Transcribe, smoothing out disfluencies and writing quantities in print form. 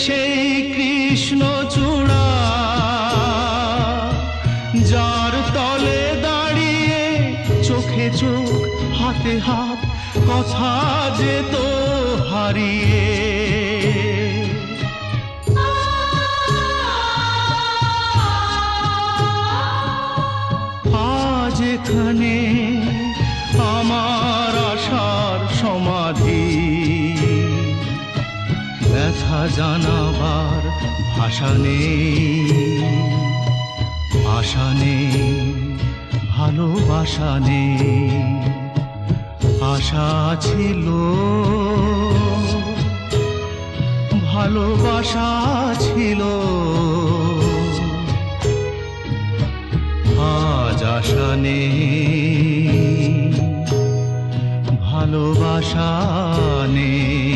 সেই কৃষ্ণচূড়া যার তলে দাঁড়িয়ে চোখে চোখ হাতে হাত কথা যেত হারিয়ে। আজ এখানে আমার আশার সমাধি, ব্যথা জানাবার ভাষা নেই, আশা নেই, ভালোবাসা নেই। আশা ছিল, ভালোবাসা ছিল, আজ আশা নেই, ভালোবাসা নেই।